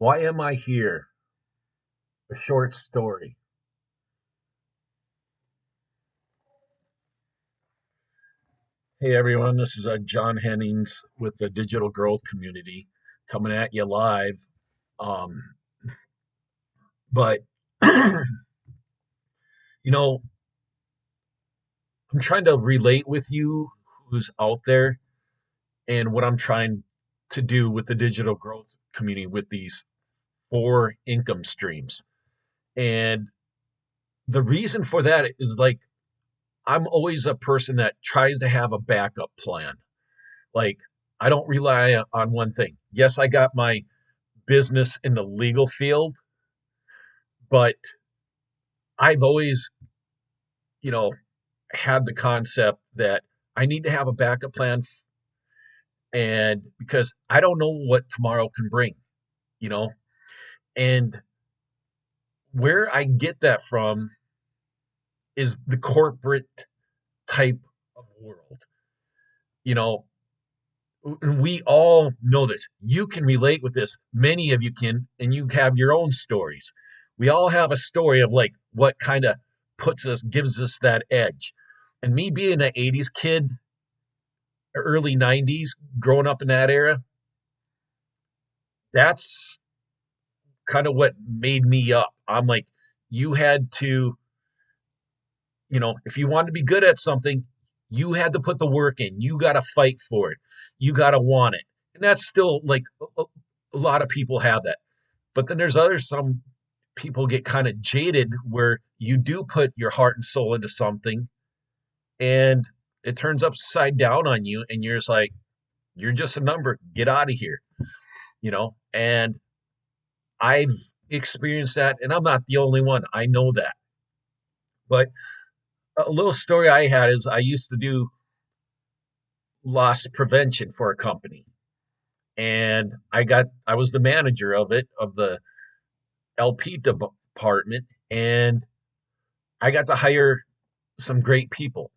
Why am I here? A short story. Hey everyone, this is John Hennings with the Digital Growth Community coming at you live. Um, but you know, I'm trying to relate with you who's out there and what I'm trying to do with the digital growth community with these four income streams. And the reason for that is like I'm always a person that tries to have a backup plan. Like I don't rely on one thing. Yes, I got my business in the legal field, but I've always, you know, had the concept that I need to have a backup plan and because I don't know what tomorrow can bring, you know. And where I get that from is the corporate type of world. You know, and we all know this. You can relate with this. Many of you can, and you have your own stories. We all have a story of like what kind of gives us that edge. And me being an 80s kid, early 90s, growing up in that era, that's kind of what made me up. I'm like, you had to, if you wanted to be good at something, you had to put the work in. You got to fight for it. You got to want it. And that's still like a lot of people have that. But then there's some people get kind of jaded where you do put your heart and soul into something and it turns upside down on you and you're just like, you're just a number, get out of here. And I've experienced that and I'm not the only one. I know that. But a little story I had is I used to do loss prevention for a company and I was the manager of the LP department and I got to hire some great people.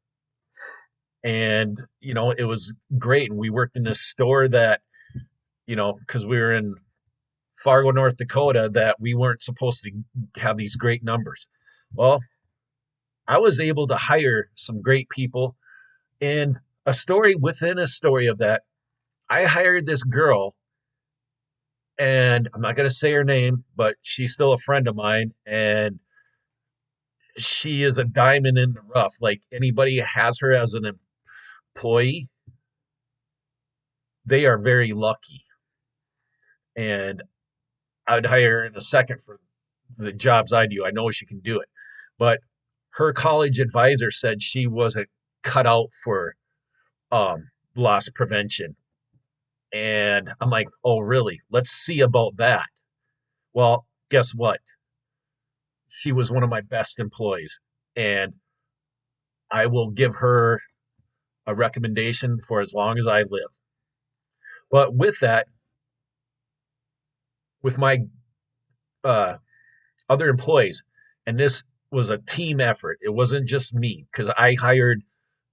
And, it was great. And we worked in a store that, because we were in Fargo, North Dakota, that we weren't supposed to have these great numbers. Well, I was able to hire some great people. And a story within a story of that, I hired this girl, and I'm not going to say her name, but she's still a friend of mine. And she is a diamond in the rough. Like anybody has her as an employee, they are very lucky. And I would hire her in a second for the jobs I do. I know she can do it. But her college advisor said she wasn't cut out for loss prevention. And I'm like, oh, really? Let's see about that. Well, guess what? She was one of my best employees. And I will give her a recommendation for as long as I live. But with that, with my uh, other employees, and this was a team effort, it wasn't just me because I hired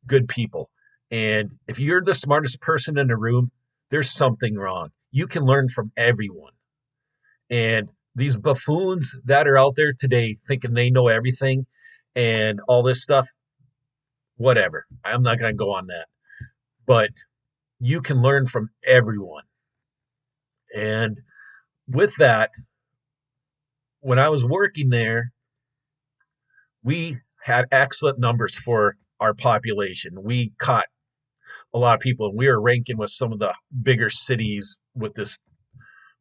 good people. And if you're the smartest person in the room, there's something wrong. You can learn from everyone. And these buffoons that are out there today thinking they know everything and all this stuff, whatever. I'm not going to go on that. But you can learn from everyone. And with that, when I was working there, we had excellent numbers for our population. We caught a lot of people, and we were ranking with some of the bigger cities with this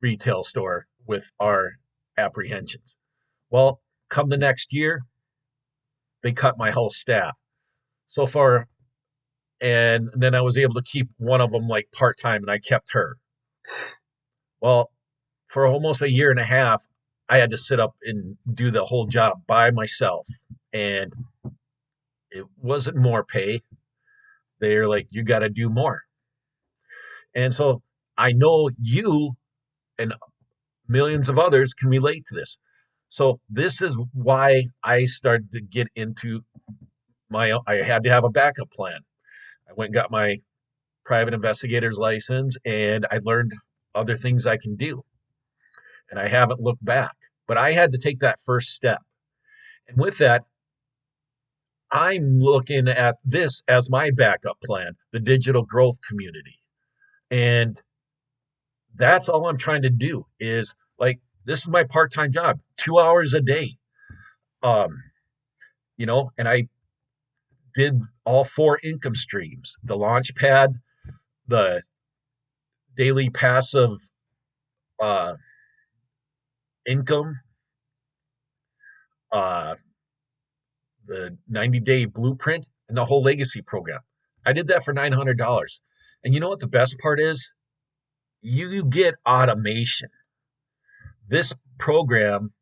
retail store with our apprehensions. Well, come the next year, they cut my whole staff so far, and then I was able to keep one of them like part time, and I kept her. Well, for almost a year and a half, I had to sit up and do the whole job by myself, and it wasn't more pay. They're like, you got to do more. And so I know you and millions of others can relate to this. So this is why I started to get into I had to have a backup plan. I went and got my private investigator's license and I learned other things I can do. and I haven't looked back. But I had to take that first step. And with that, I'm looking at this as my backup plan, the digital growth community. And that's all I'm trying to do is like, this is my part-time job, 2 hours a day. Um, and I did all four income streams, the launch pad, the daily passive uh, income, uh, the 90-day blueprint, and the whole legacy program. I did that for $900. And you know what the best part is? You get automation. This program,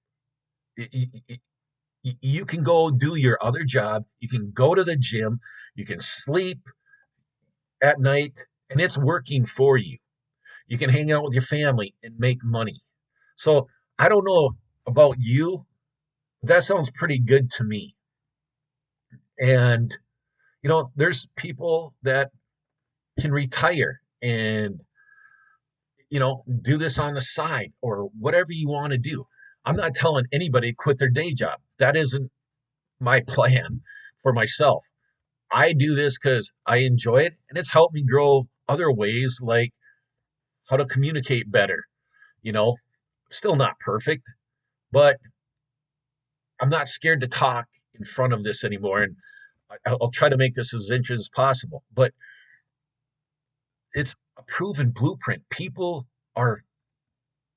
you can go do your other job, you can go to the gym, you can sleep at night, and it's working for you. You can hang out with your family and make money. So I don't know about you, but that sounds pretty good to me. And there's people that can retire and do this on the side or whatever you want to do. I'm not telling anybody to quit their day job. That isn't my plan for myself. I do this because I enjoy it and it's helped me grow other ways, like how to communicate better. You know, Still not perfect, but I'm not scared to talk in front of this anymore. And I'll try to make this as interesting as possible. But it's a proven blueprint.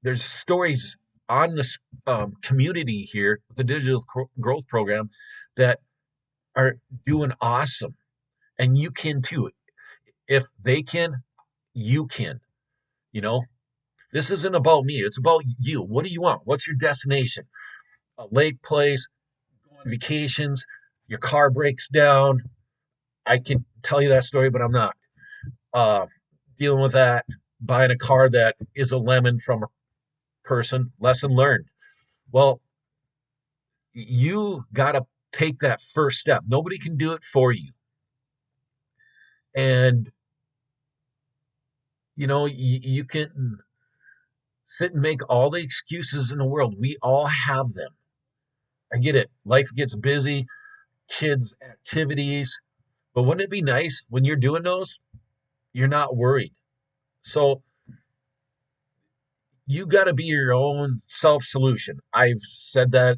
There's stories on this community here with the digital growth program that are doing awesome. And you can too. If they can, you can. You know, this isn't about me. It's about you. What do you want? What's your destination? A lake place, go on vacations, your car breaks down. I can tell you that story, but I'm not uh, dealing with that. Buying a car that is a lemon from a person, lesson learned. Well, you got to take that first step. Nobody can do it for you. And, you can sit and make all the excuses in the world. We all have them. I get it. Life gets busy, kids, activities. But wouldn't it be nice when you're doing those? You're not worried. So you got to be your own self solution. I've said that.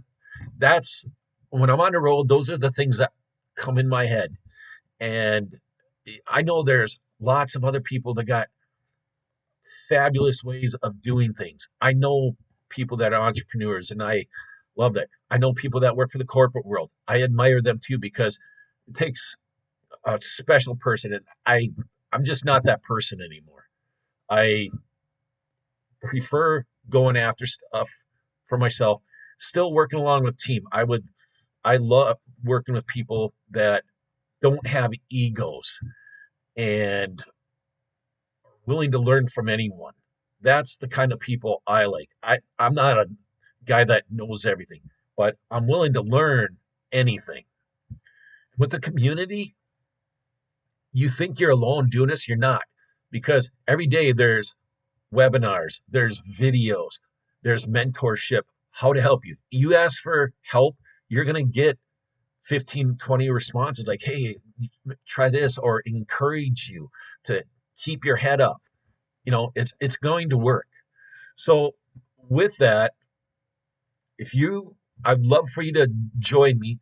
That's when I'm on the road, those are the things that come in my head. And I know there's lots of other people that got fabulous ways of doing things. I know people that are entrepreneurs, and I love that. I know people that work for the corporate world. I admire them too because it takes a special person, and I'm just not that person anymore. I prefer going after stuff for myself, still working along with team. I love working with people that don't have egos and willing to learn from anyone. That's the kind of people I like. I'm not a guy that knows everything, but I'm willing to learn anything. With the community, you think you're alone doing this, you're not. Because every day there's webinars, there's videos, there's mentorship, how to help you. You ask for help, you're going to get 15, 20 responses like, hey, try this, or encourage you to keep your head up. It's going to work. So with that, if you I'd love for you to join me.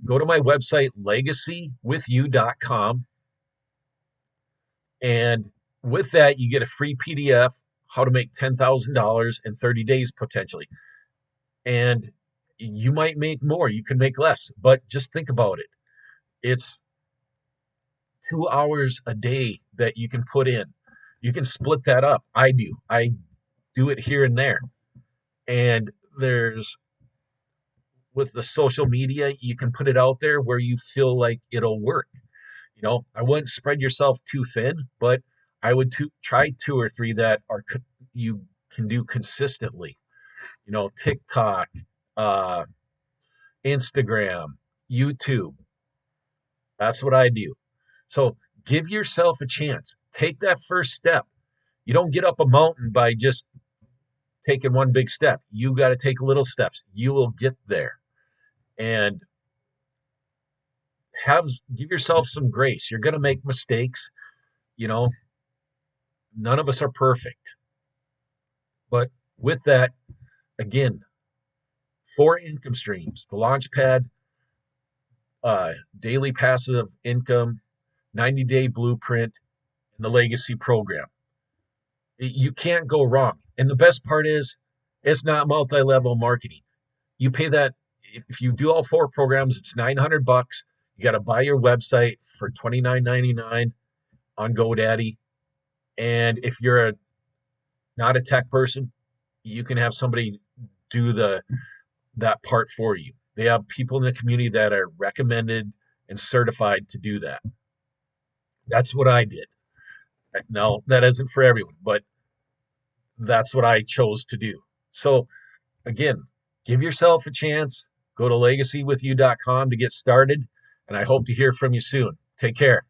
Go to my website, legacywithyou.com. And with that, you get a free PDF, how to make $10,000 in 30 days potentially. And you might make more, you can make less, but just think about it. It's 2 hours a day that you can put in. You can split that up. I do it here and there. And there's with the social media, you can put it out there where you feel like it'll work. I wouldn't spread yourself too thin, but I would try two or three that you can do consistently. TikTok, uh, Instagram, YouTube. That's what I do. So give yourself a chance. Take that first step. You don't get up a mountain by just taking one big step. You got to take little steps. You will get there. And have give yourself some grace. You're going to make mistakes. You know, none of us are perfect. But with that, again, 4 income streams: the Launchpad, daily passive income, 90-day blueprint, and the legacy program. You can't go wrong. And the best part is, it's not multi-level marketing. You pay that if you do all 4 programs, it's $900. You got to buy your website for $29.99 on GoDaddy. And if you're not a tech person, you can have somebody do that part for you. They have people in the community that are recommended and certified to do that. That's what I did. Now, that isn't for everyone, but that's what I chose to do. So, again, give yourself a chance. Go to legacywithyou.com to get started, and I hope to hear from you soon. Take care.